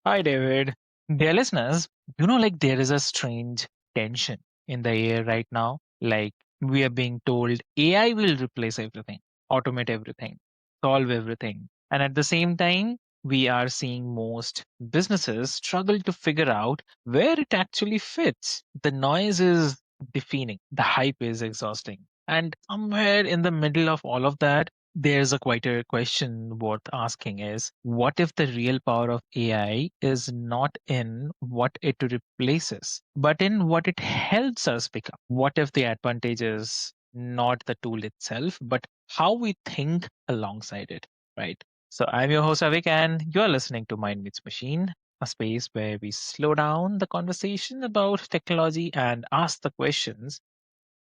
Hi, David. Dear listeners, there is a strange tension in the air right now. Like, we are being told AI will replace everything, automate everything, solve everything. And at the same time, we are seeing most businesses struggle to figure out where it actually fits. The noise is deafening, the hype is exhausting. And somewhere in the middle of all of that, there's a quieter question worth asking is what if the real power of AI is not in what it replaces, but in what it helps us become? What if the advantage is not the tool itself, but how we think alongside it, right? So I'm your host Avik, and you're listening to Mind Meets Machine, a space where we slow down the conversation about technology and ask the questions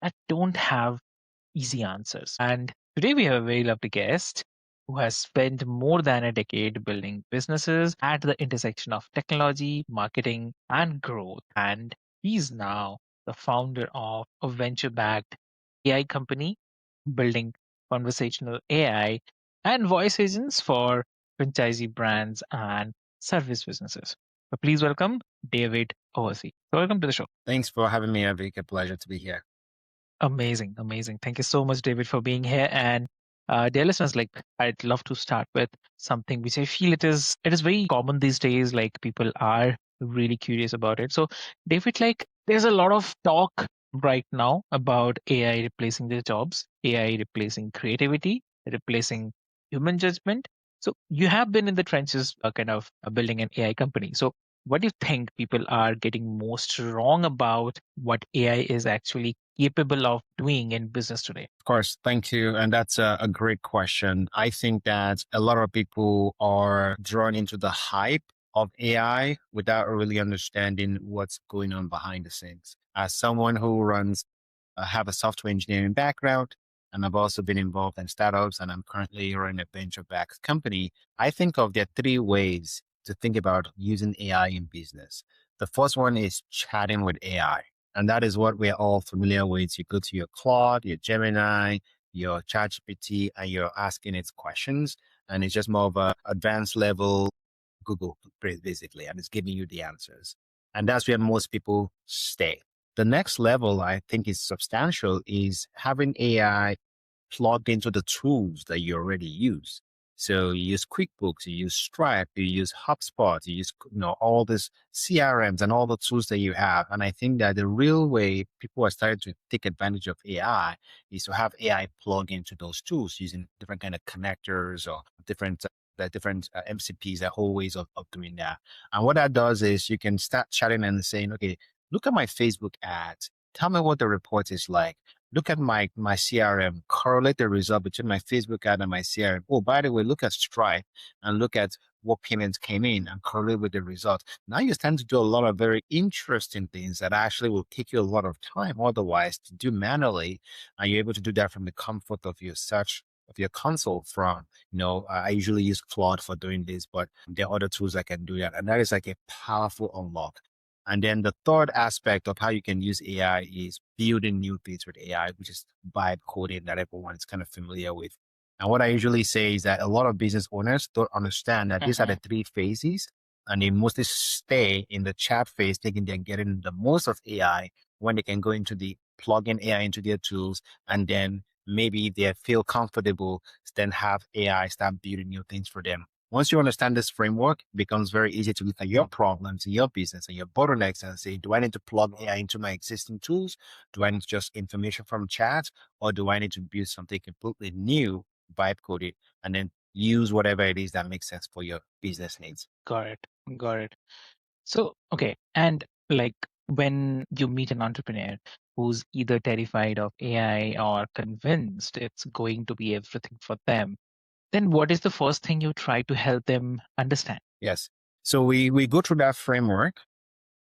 that don't have easy answers. And today we have a very lovely guest who has spent more than a decade building businesses at the intersection of technology, marketing, and growth. And he's now the founder of a venture backed AI company building conversational AI and voice agents for franchisee brands and service businesses. So please welcome David Owasi. So welcome to the show. Thanks for having me, Avik. A pleasure to be here. Amazing, amazing. Thank you so much, David, for being here. And dear listeners, like I'd love to start with something which I feel it is very common these days. Like people are really curious about it. So, David, like there's a lot of talk right now about AI replacing the jobs, AI replacing creativity, replacing human judgment. So you have been in the trenches, kind of building an AI company. So what do you think people are getting most wrong about what AI is actually capable of doing in business today? Of course, thank you. And that's a great question. I think that a lot of people are drawn into the hype of AI without really understanding what's going on behind the scenes. As someone who have a software engineering background, and I've also been involved in startups, and I'm currently running a venture-backed company. I think of there are three ways to think about using AI in business. The first one is chatting with AI. And that is what we're all familiar with. You go to your Claude, your Gemini, your ChatGPT, and you're asking it questions. And it's just more of a advanced level Google, basically, and it's giving you the answers. And that's where most people stay. The next level I think is substantial is having AI plugged into the tools that you already use. So you use QuickBooks, you use Stripe, you use HubSpot, you use all these CRMs and all the tools that you have. And I think that the real way people are starting to take advantage of AI is to have AI plug into those tools using different kind of connectors or different MCPs, that whole ways of doing that. And what that does is you can start chatting and saying, okay, look at my Facebook ads. Tell me what the report is like. Look at my CRM, correlate the result between my Facebook ad and my CRM. Oh, by the way, look at Stripe and look at what payments came in and correlate with the result. Now you stand to do a lot of very interesting things that actually will take you a lot of time otherwise to do manually. And you're able to do that from the comfort of your search of your console from, I usually use Claude for doing this, but there are other tools that can do that. And that is like a powerful unlock. And then the third aspect of how you can use AI is building new things with AI, which is vibe coding that everyone is kind of familiar with. And what I usually say is that a lot of business owners don't understand that these are the three phases, and they mostly stay in the chat phase, thinking they're getting the most of AI when they can go into the plug-in AI into their tools, and then maybe they feel comfortable, then have AI start building new things for them. Once you understand this framework, it becomes very easy to look at your problems in your business and your bottlenecks and say, do I need to plug AI into my existing tools? Do I need just information from chat? Or do I need to build something completely new, vibe coded, and then use whatever it is that makes sense for your business needs? Got it. Got it. So, okay. And like when you meet an entrepreneur who's either terrified of AI or convinced it's going to be everything for them, then what is the first thing you try to help them understand? Yes. So we go through that framework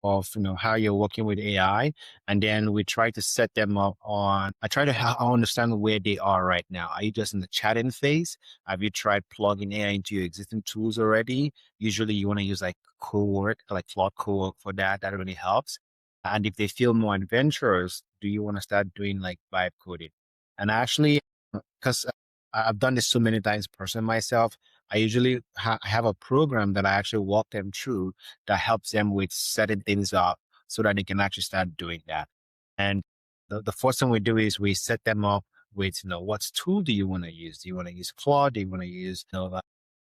of how you're working with AI, and then we try to set them up on. I try to understand where they are right now. Are you just in the chatting phase? Have you tried plugging AI into your existing tools already? Usually, you want to use like Cowork, like Claude Cowork for that. That really helps. And if they feel more adventurous, do you want to start doing like vibe coding? And actually, because I've done this so many times personally myself, I usually have a program that I actually walk them through that helps them with setting things up so that they can actually start doing that. And the first thing we do is we set them up with, what tool do you want to use? Do you want to use Claude? Do you want to use,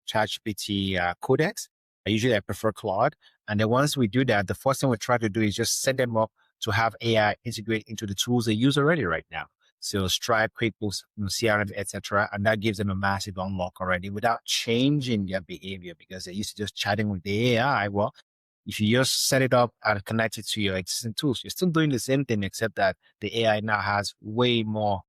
ChatGPT Codex? I prefer Claude. And then once we do that, the first thing we try to do is just set them up to have AI integrate into the tools they use already right now. So Stripe, QuickBooks, CRM, etc., and that gives them a massive unlock already without changing their behavior because they're used to just chatting with the AI. Well, if you just set it up and connect it to your existing tools, you're still doing the same thing, except that the AI now has way more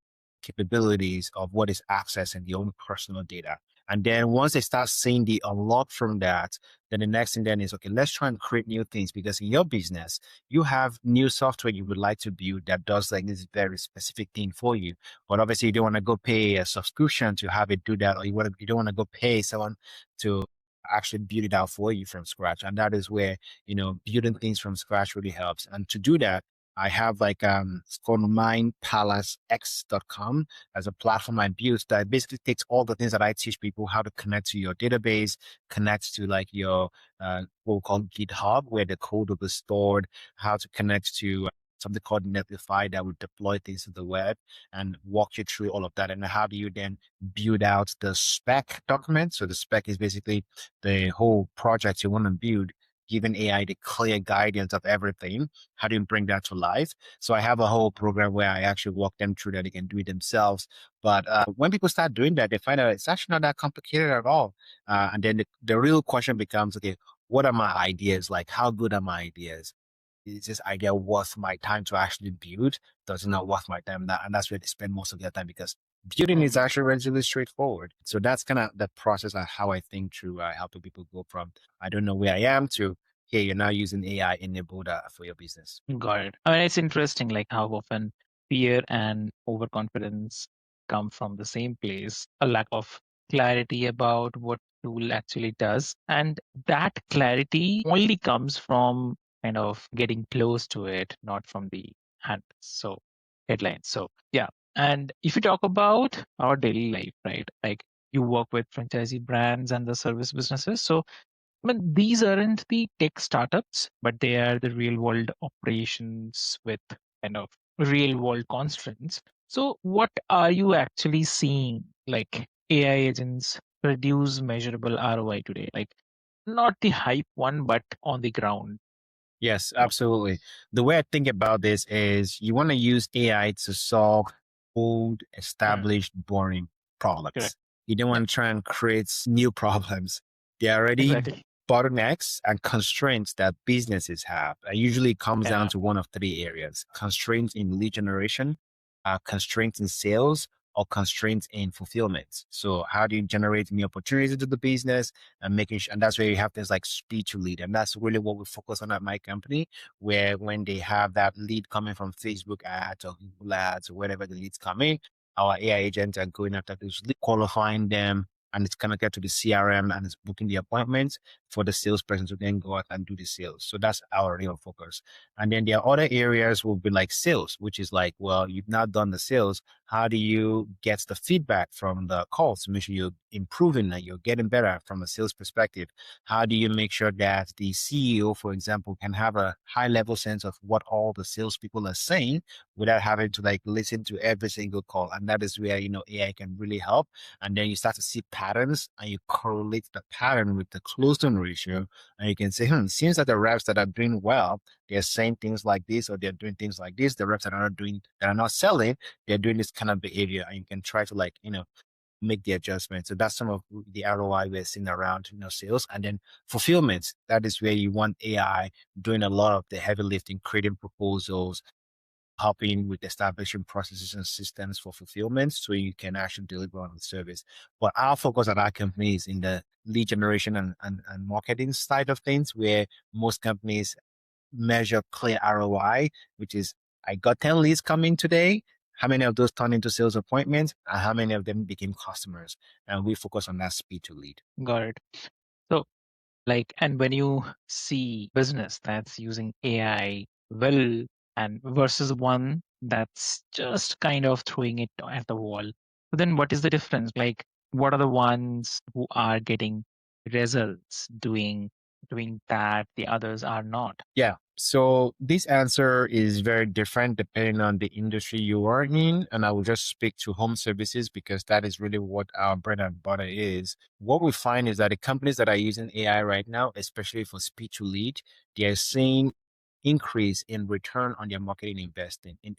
capabilities of what is accessing your own personal data. And then once they start seeing the unlock from that, then the next thing then is, okay, let's try and create new things because in your business, you have new software you would like to build that does like this very specific thing for you. But obviously you don't want to go pay a subscription to have it do that, or you don't want to go pay someone to actually build it out for you from scratch. And that is where, building things from scratch really helps. And to do that, I have like it's called mindpalacex.com as a platform I built that basically takes all the things that I teach people how to connect to your database, connect to like your what we call GitHub, where the code will be stored, how to connect to something called Netlify that would deploy things to the web and walk you through all of that. And how do you then build out the spec document? So the spec is basically the whole project you want to build, giving AI the clear guidance of everything. How do you bring that to life? So I have a whole program where I actually walk them through that. They can do it themselves. But when people start doing that, they find out it's actually not that complicated at all. And then the real question becomes, okay, what are my ideas? Like, how good are my ideas? Is this idea worth my time to actually build? Does it not worth my time? And that's where they spend most of their time because building is actually relatively straightforward. So that's kind of the process of how I think through helping people go from, I don't know where I am to, hey, you're now using AI enabled for your business. Got it. I mean, it's interesting, like how often fear and overconfidence come from the same place, a lack of clarity about what tool actually does. And that clarity only comes from kind of getting close to it, not from the hand. So headlines. So yeah. And if you talk about our daily life, right? Like you work with franchisee brands and the service businesses. So I mean, these aren't the tech startups, but they are the real world operations with kind of real world constraints. So, what are you actually seeing like AI agents produce measurable ROI today? Like, not the hype one, but on the ground. Yes, You know, absolutely. The way I think about this is you want to use AI to solve old, Mm, established, boring correct. problems. You don't Yep. want to try and create new problems. There are already Exactly. bottlenecks and constraints that businesses have. It usually comes down Yeah. to one of three areas: constraints in lead generation, constraints in sales, or constraints in fulfillment. So how do you generate new opportunities into the business and making sure, and that's where you have things like speed to lead. And that's really what we focus on at my company, where when they have that lead coming from Facebook ads or Google ads or wherever the leads come in, our AI agents are going after those leads, qualifying them, and it's connected to the CRM and it's booking the appointments for the salesperson to then go out and do the sales. So that's our real focus. And then there are other areas will be like sales, which is like, well, you've not done the sales. How do you get the feedback from the calls to make sure you're improving and you're getting better from a sales perspective? How do you make sure that the CEO, for example, can have a high level sense of what all the salespeople are saying without having to like listen to every single call? And that is where, AI can really help. And then you start to see patterns and you correlate the pattern with the close-down ratio. And you can say, seems that the reps that are doing well, they're saying things like this, or they're doing things like this. The reps that are not doing, that are not selling, they're doing this kind of behavior. And you can try to like, make the adjustment. So that's some of the ROI we're seeing around, sales. And then fulfillment, that is where you want AI doing a lot of the heavy lifting, creating proposals, helping with establishing processes and systems for fulfillment so you can actually deliver on the service. But our focus at our company is in the lead generation and marketing side of things, where most companies measure clear ROI, which is I got 10 leads coming today. How many of those turn into sales appointments and how many of them became customers? And we focus on that speed to lead. Got it. So, like, and when you see business that's using AI well and versus one that's just kind of throwing it at the wall, then what is the difference? Like, what are the ones who are getting results doing that the others are not? Yeah. So this answer is very different depending on the industry you are in. And I will just speak to home services because that is really what our bread and butter is. What we find is that the companies that are using AI right now, especially for speech to lead, they are seeing increase in return on their marketing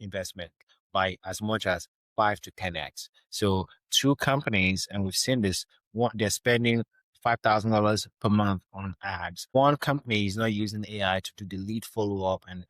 investment by as much as 5 to 10x. So two companies, and we've seen this, one, they're spending $5,000 per month on ads. One company is not using AI to do the lead follow up and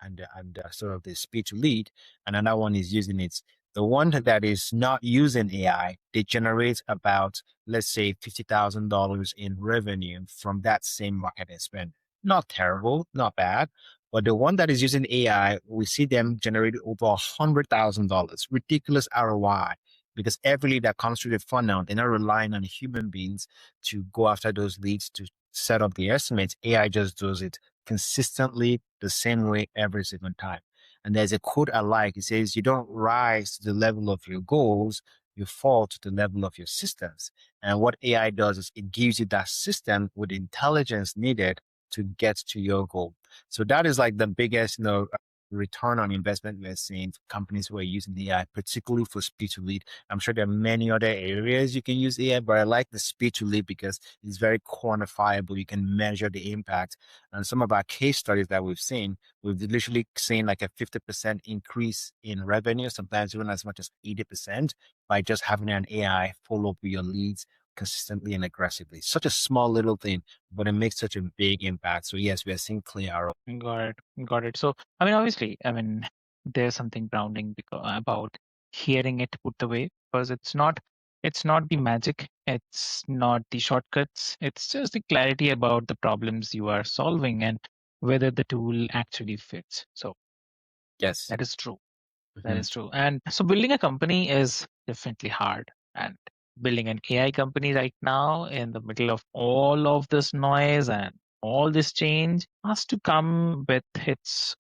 sort of the speech to lead, and another one is using it. The one that is not using AI, they generate about, let's say, $50,000 in revenue from that same marketing spend. Not terrible, not bad. But the one that is using AI, we see them generate over $100,000, ridiculous ROI, because every lead that comes through the funnel, they're not relying on human beings to go after those leads to set up the estimates. AI just does it consistently the same way every single time. And there's a quote I like. It says, "You don't rise to the level of your goals, you fall to the level of your systems." And what AI does is it gives you that system with the intelligence needed to get to your goal. So that is like the biggest, return on investment we're seeing for companies who are using AI, particularly for speech to lead. I'm sure there are many other areas you can use AI, but I like the speech to lead because it's very quantifiable. You can measure the impact. And some of our case studies that we've seen, we've literally seen like a 50% increase in revenue, sometimes even as much as 80% by just having an AI follow up with your leads consistently and aggressively. Such a small little thing, but it makes such a big impact. So yes, we are seeing clear ROI. Got it. Got it. So, I mean, obviously, I mean, there's something grounding about hearing it put away because it's not the magic. It's not the shortcuts. It's just the clarity about the problems you are solving and whether the tool actually fits. So Yes. that is true. That Mhm. is true. And so building a company is definitely hard. And building an AI company right now in the middle of all of this noise and all this change has to come with its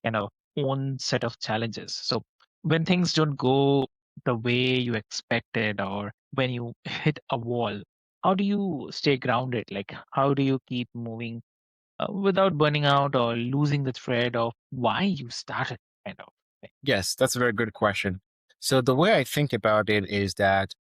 own set of challenges. So when things don't go the way you expected or when you hit a wall, how do you stay grounded? Like how do you keep moving without burning out or losing the thread of why you started kind of thing? Yes, that's a very good question. So the way I think about it is that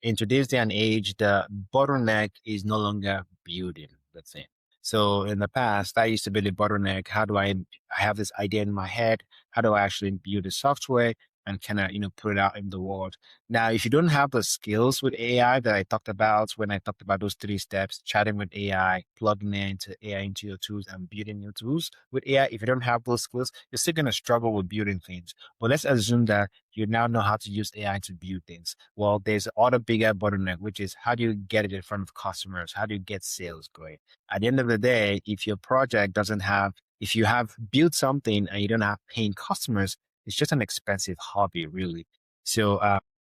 in today's day and age, the bottleneck is no longer building the thing. So in the past, that used to be the bottleneck. How do I have this idea in my head? How do I actually build the software and kind of, put it out in the world? Now, if you don't have the skills with AI that I talked about when I talked about those 3 steps, chatting with AI, plugging into AI into your tools and building your tools with AI, if you don't have those skills, you're still going to struggle with building things. But let's assume that you now know how to use AI to build things. Well, there's other bigger bottleneck, which is how do you get it in front of customers? How do you get sales going? At the end of the day, if your project doesn't have, if you have built something and you don't have paying customers, it's just an expensive hobby, really. So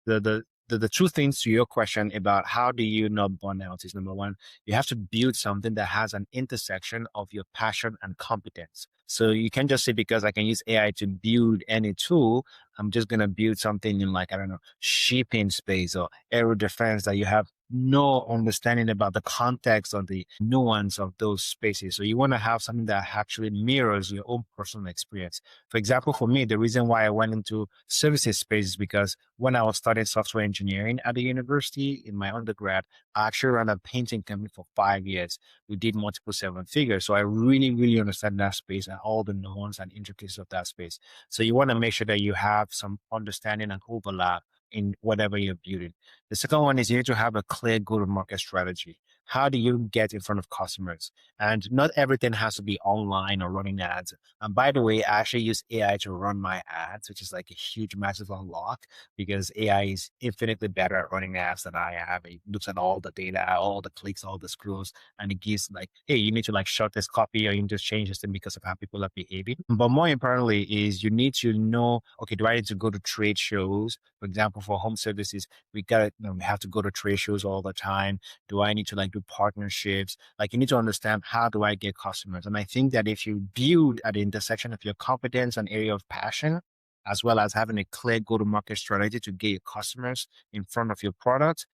the true things to your question about how do you not burn out is number one, you have to build something that has an intersection of your passion and competence. So you can't just say because I can use AI to build any tool, I'm just gonna build something in like, I don't know, shipping space or aero defense that you have no understanding about the context or the nuance of those spaces. So you want to have something that actually mirrors your own personal experience. For example, for me, the reason why I went into services space is because when I was studying software engineering at the university in my undergrad, I actually ran a painting company for 5 years. We did multiple 7 figures. So I really, really understand that space and all the nuance and intricacies of that space. So you want to make sure that you have some understanding and overlap in whatever you're building. The second one is you need to have a clear go-to-market strategy. How do you get in front of customers? And not everything has to be online or running ads. And by the way, I actually use AI to run my ads, which is like a huge, massive unlock because AI is infinitely better at running ads than I am. It looks at all the data, all the clicks, all the scrolls, and it gives like, hey, you need to like short this copy or you need to change this thing because of how people are behaving. But more importantly is you need to know, okay, do I need to go to trade shows? For example, for home services, we have to go to trade shows all the time. Do I need to like do partnerships? Like you need to understand how do I get customers? And I think that if you build at the intersection of your competence and area of passion, as well as having a clear go-to-market strategy to get your customers in front of your product,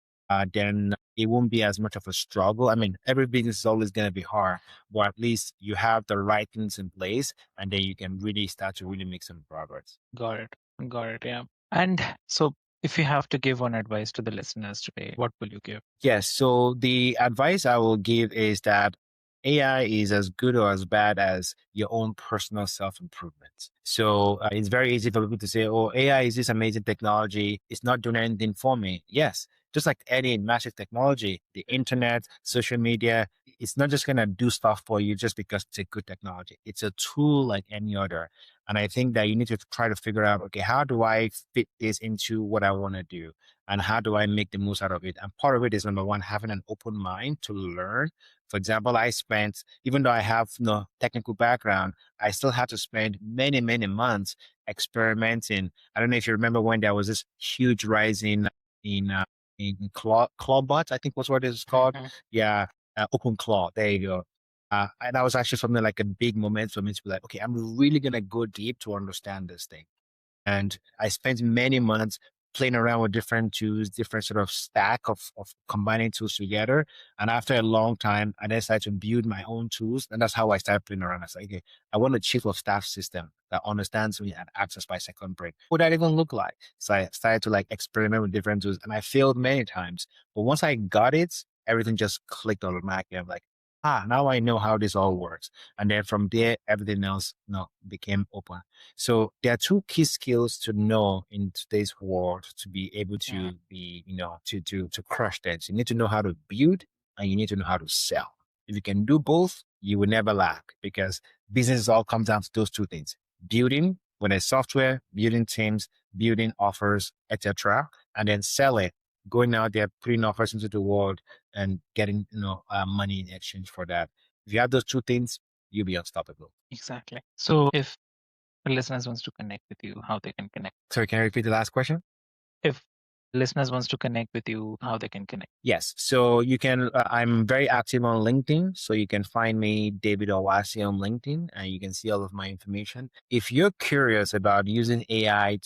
then it won't be as much of a struggle. I mean, every business is always going to be hard, but at least you have the right things in place, and then you can really start to really make some progress. Got it. Got it. Yeah. And so, if you have to give one advice to the listeners today, what will you give? Yes. So the advice I will give is that AI is as good or as bad as your own personal self improvement. So it's very easy for people to say, oh, AI is this amazing technology. It's not doing anything for me. Yes. Just like any massive technology, the internet, social media, it's not just going to do stuff for you just because it's a good technology. It's a tool like any other. And I think that you need to try to figure out, okay, how do I fit this into what I want to do? And how do I make the most out of it? And part of it is number one, having an open mind to learn. For example, I spent, even though I have no technical background, I still had to spend many, many months experimenting. I don't know if you remember when there was this huge rise in claw bots, I think was what it's called. Mhm. Yeah, open claw. There you go. And that was actually something like a big moment for me to be like, okay, I'm really gonna go deep to understand this thing. And I spent many months playing around with different tools, different sort of stack of combining tools together. And after a long time, I decided to build my own tools. And that's how I started playing around. I said, okay, I want a chief of staff system that understands me and access my second brain. What would that even look like? So I started to like experiment with different tools and I failed many times. But once I got it, everything just clicked automatically. I'm like, now I know how this all works. And then from there, everything else, became open. So there are two key skills to know in today's world to be able Mhm. to be, to crush that. You need to know how to build and you need to know how to sell. If you can do both, you will never lack because business all comes down to those two things. Building, when it's software, building teams, building offers, etc. And then selling, going out there, putting offers into the world and getting, money in exchange for that. If you have those two things, you'll be unstoppable. Exactly. So, if the listeners wants to connect with you, how they can connect? Sorry, can I repeat the last question? If listeners wants to connect with you, how they can connect? Yes. So you can, I'm very active on LinkedIn. So you can find me, David Owasi, on LinkedIn, and you can see all of my information. If you're curious about using AI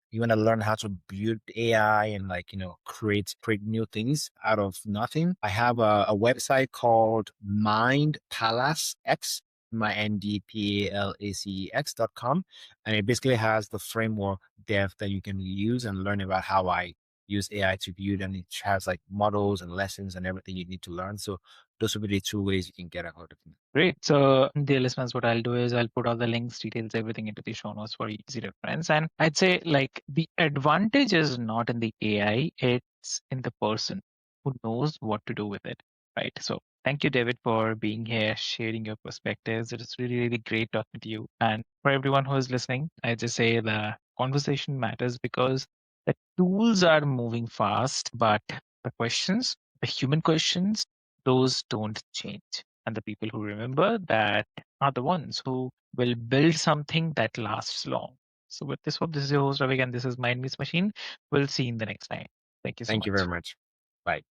you want to learn how to build AI and like, create new things out of nothing. I have a website called Mind Palace X, mindpalacex.com. And it basically has the framework depth that you can use and learn about how I use AI to build, and it has like models and lessons and everything you need to learn. So those would be the two ways you can get a hold of me. Great. So, dear listeners, what I'll do is I'll put all the links, details, everything into the show notes for easy reference. And I'd say, like, the advantage is not in the AI, it's in the person who knows what to do with it. Right. So, thank you, David, for being here, sharing your perspectives. It is really, really great talking to you. And for everyone who is listening, I just say the conversation matters because the tools are moving fast, but the human questions, those don't change. And the people who remember that are the ones who will build something that lasts long. So with this hope, this is your host Ravi and this is Mind Meets Machine. We'll see you in the next time. Thank you so Thank you very much. much. Bye.